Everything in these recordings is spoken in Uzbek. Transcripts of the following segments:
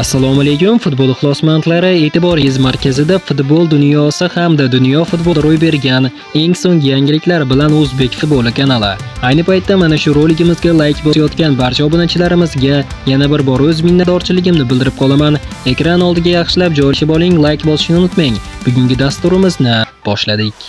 Assalomu alaykum futbol ixlosmandlari, e'tiboringiz markazida futbol dunyosi hamda dunyo futboli ro'y bergan eng so'nggi yangiliklar bilan O'zbek futboli kanali. Ayni paytda mana shu roligimizga like bosayotgan barcha obunachilarimizga yana bir bor o'z minnatdorchiligimni bildirib qolaman. Ekran oldiga yaxshilab joylashib oling, like bosishni unutmang. Bugungi dasturimizni boshladik.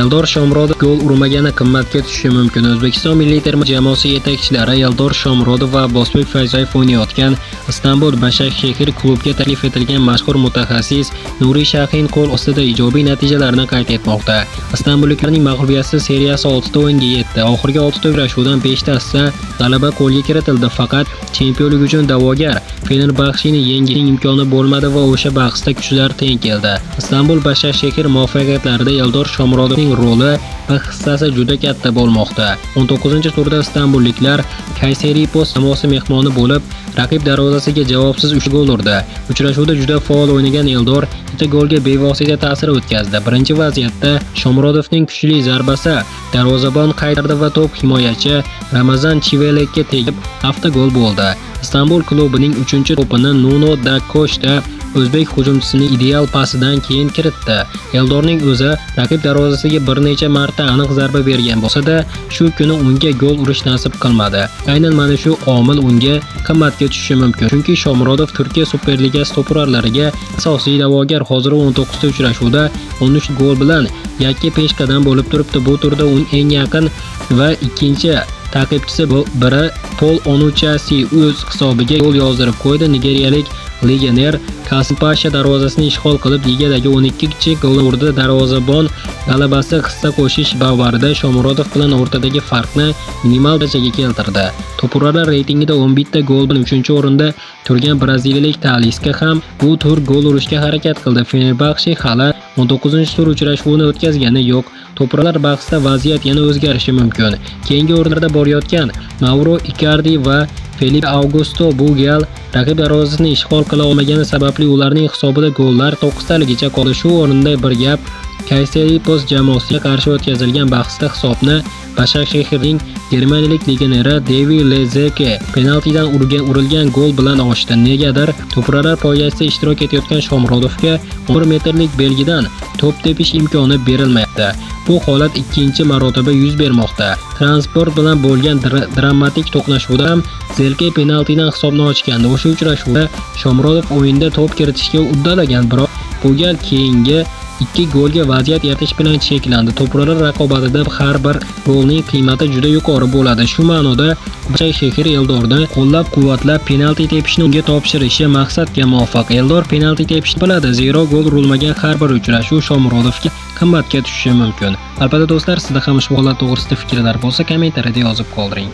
Eldor Shomurodov gol urmagani qimmatga tushishi mumkin. O'zbekiston milliy terma jamoasi yetakchilari Eldor Shomurodov va Bosbek Fayzayev o'ynayotgan Istanbul Başakşehir klubga taklif etilgan mashhur mutaxassis Nuri Shahin qo'l ostida ijobiy natijalarni qayd etmoqda. Istanbulliklarning mag'lubiyatsiz seriyasi 6 ta o'yinga yetdi. Oxirgi 6 ta uchrashuvdan 5 tasida g'alaba qo'lga kiritildi, faqat chempionlik uchun da'vogar Fenerbahcheni yengishning imkoni bo'lmadi va o'sha bahsda kuchlar teng keldi. Istanbul Başakşehir muvaffaqiyatlarida Eldor Shomurodov roli va hissasi juda katta bo'lmoqda. 19-turda istanbulliklar Kayseri-Pos jamoasi mehmoni bo'lib, raqib darvozasiga javobsiz 3 gol urdi. Uchrashuvda juda faol o'ynagan Eldor 2 golga bevosita ta'sir o'tkazdi. Birinchi vaziyatda Shomurodovning kuchli zarbasi darvozabon qaytardi va to'p himoyachi Ramazan Chivelekka tegib, avtogol bo'ldi. Istanbul klubining 3-to'pini Nuno da Costa o'zbek hujumchisining ideal pasidan keyin kiritdi. Eldorning o'zi raqib darvozasiga bir necha marta aniq zarba bergan bo'lsa-da, shu kuni unga gol urish nasib qilmadi. Aynan mana shu omil unga qimmatga tushishi mumkin. Chunki Shomurodov Turkiya Superligasi to'purarlariga asosiy da'vogar, hozir 19 ta uchrashuvda 13 gol bilan yakka peshqadam bo'lib turibdi. Bu turda uning eng yaqin va ikkinchi ta'qibchisi biri Pol Onuchasi o'z hisobiga gol yozdirib qo'ydi. Nigeriyalik legioner Kasimpasha darvozasini ishg'ol qilib, ligadagi 12-chi golni urdi. Darvozabon g'alabasi hissa qo'shish bavarida Shomurodov bilan o'rtadagi farqni minimal darajaga keltirdi. To'purarlar reytingida 11 ta gol bilan 3-o'rinda turgan braziliyalik Talisca ham bu tur gol urishga harakat qildi. Fenerbahche hali 19-tur uchrashuvini o'tkazgani yo'q. To'purarlar bahsida vaziyat yana o'zgarishi mumkin. Keyingi o'rinlarda borayotgan Mauro Icardi va Felipe Augusto bu gal raqib darvozasini ishg'ol qila olmagani sababli ularning hisobida gollar 9 taligicha qoldi. Shu o'rinda bir gap, Kayseri-Pos jamoasiga qarshi o'tkazilgan bahsda hisobni Başakşehirning germaniyalik legioneri David Lezeke penaltidan urilgan gol bilan ochdi. Negadir to'purarlar poygasida ishtirok etayotgan Shomurodovga 10 metrlik belgidan to'p tepish imkoni berilmayapti. Bu holat ikkinchi marotaba yuz bermoqda. Transport bilan bo'lgan dramatik to'qnashuvda ham Zelke penaltidan hisobni ochgandi. O'sha uchrashuvda Shomurodov o'yinda to'p kiritishga uddalagan, biroq bu gal keyingi 2 golga vaziyat yaratish bilan cheklandi. To'purarlar raqobatida har bir golning qiymati juda yuqori bo'ladi. Shu ma'noda Başakşehir Eldorni qo'llab-quvvatlab penalti tepishni unga topshirishi maqsadga muvofiq. Eldor penalti tepishni biladi, zero gol urilmagan har bir uchrashuv Shomurodovga qimmatga tushishi mumkin. Albatta do'stlar, sizda ham ushbu holat to'g'risida fikrlar bo'lsa, kommentariyada yozib qoldiring.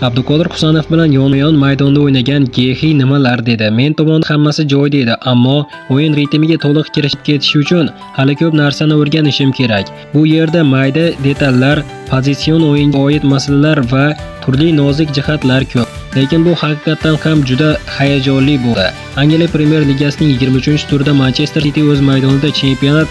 Abduqodir Husanov bilan yon-yon maydonda o'ynagan Gehi nimalar dedi? Men tomon hammasi joyida edi, ammo o'yin ritmiga to'liq kirishib ketish uchun hali ko'p narsani o'rganishim kerak. Bu yerda mayda detallar, pozitsion o'yinga oid masalalar va turli nozik jihatlar ko'p. Lekin bu haqiqatan ham juda hayajonli bo'ldi. Angliya Premyer Ligasining 23-turida Manchester City o'z maydonida chempionat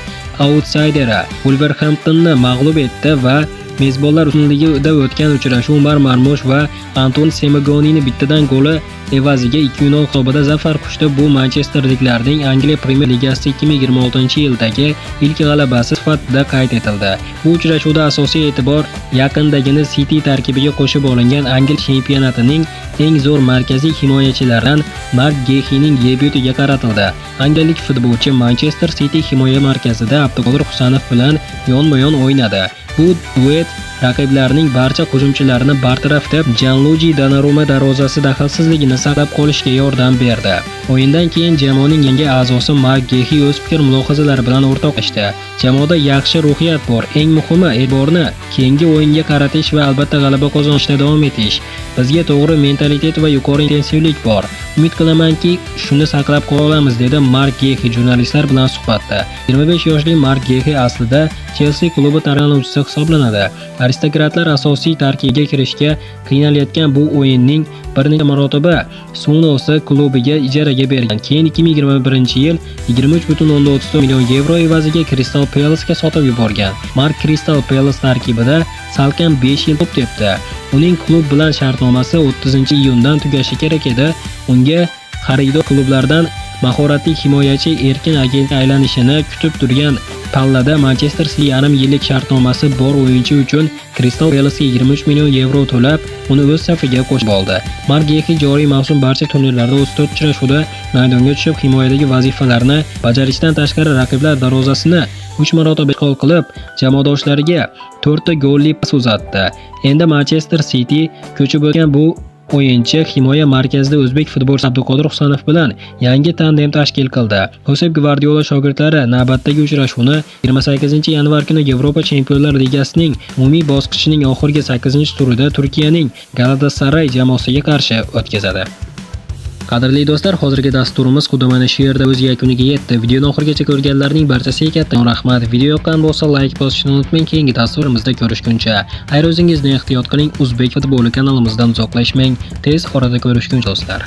outsayderi Wolverhamptonni mag'lub etdi va mezbonlar ustunligida o'tgan uchrashuv Umar Marmush va Anton Semagonining bittadan goli evaziga 2-0 hisobida zafar quchdi. Bu manchesterliklarning Angliya Premyer Ligasi 2026-yildagi ilk g'alabasi sifatida qayd etildi. Bu uchrashuvda asosiy e'tibor yaqindagina City tarkibiga qo'shib olingan Angliya chempionatining eng zo'r markaziy himoyachilaridan Mark Gehining debyutiga qaratildi. Angliyalik futbolchi Manchester City himoya markazida Abduqodir Husanov bilan yonma-yon o'ynadi. Bu duet raqiblarning barcha hujumchilarini bartaraf etib, Gianluigi Donnarumma darvozasi daxlsizligini saqlab qolishga yordam berdi. O'yindan keyin jamoaning yangi a'zosi Mark Gehi o'z fikr-mulohazalari bilan o'rtoqlashdi. Jamoada yaxshi ruhiyat bor. Eng muhimi e'tiborni keyingi o'yinga qaratish va albatta g'alaba qozonishda davom etish. Bizga to'g'ri mentalitet va yuqori intensivlik bor. Umid qilamanki, shuni saqlab qola olamiz, dedi Mark Gehi jurnalistlar bilan suhbatda. 25 yoshli Mark Gehi aslida Chelsea klubi tarbiyalanuvchisi hisoblanadi. Aristokratlar asosiy tarkibga kirishga qiynalayotgan bu o'yinning bir necha marotaba Sunos klubiga ijaraga bergan. Keyin 2021-yil 23,34 million yevro evaziga Crystal Palace'ga sotib yuborgan. Mark Crystal Palace tarkibida salkam 5 yil to'p tepdi. Uning klub bilan shartnomasi 30-iyundan tugashi kerak edi. Unga xaridor klublardan mahoratli himoyachi erkin agent aylanishini kutib turgan pallada Manchester City yarim yillik shartnomasi bor o'yinchi uchun Crystal Palace'ga 23 million yevro to'lab, uni o'z safiga qo'shib oldi. Mark Gehi joriy mavsum barcha turnirlarda 34 uchrashuvda maydonga tushib, himoyadagi vazifalarni bajarishdan tashqari raqiblar darvozasini 3 marotaba ishg'ol qilib, jamoadoshlariga 4 ta golli pas uzatdi. Endi Manchester City ko'chib o'tgan bu o'yinchi himoya markazida o'zbek futbolchisi Abduqodir Husanov bilan yangi tandem tashkil qildi. Josep Gvardiola shogirdlari navbatdagi uchrashuvni 28-yanvar kuni Yevropa Chempionlar Ligasining umumiy bosqichining oxirgi 8-turida Turkiyaning Galatasaray jamoasiga qarshi o'tkazadi. Qadrli do'stlar, hozirgi dasturimiz xuddi mana shu yerda o'z yakuniga yetdi. Videoni oxirigacha ko'rganlarning barchasiga katta rahmat. Video yoqqan bo'lsa, like bosishni unutmang. Keyingi dasturimizda ko'rishguncha xayr, o'zingizni ehtiyot qiling. O'zbek futboli kanalimizdan uzoqlashmang. Tez orada ko'rishguncha do'stlar.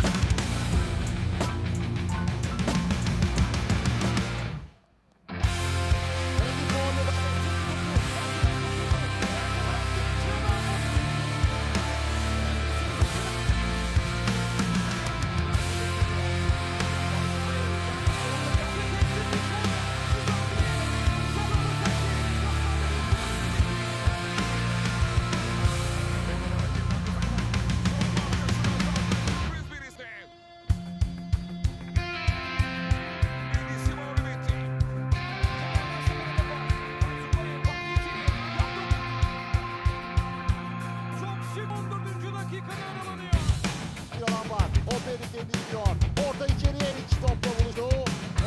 Orta içeriye iki topla buluştu.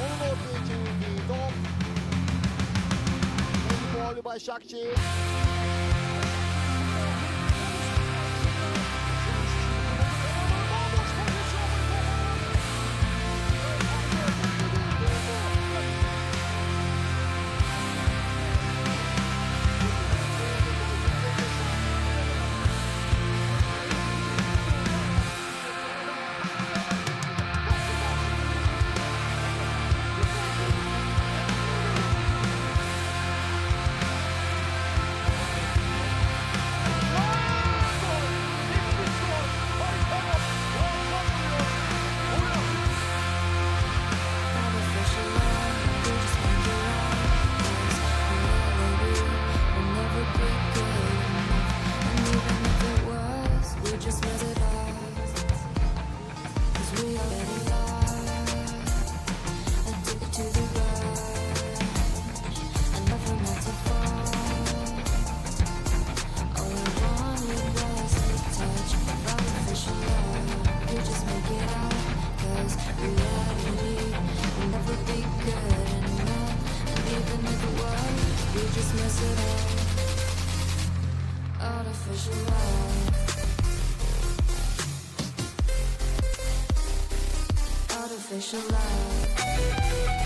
Onun ortaya çevirdiği top. Golü Başakşehir. Artificial love. Artificial love.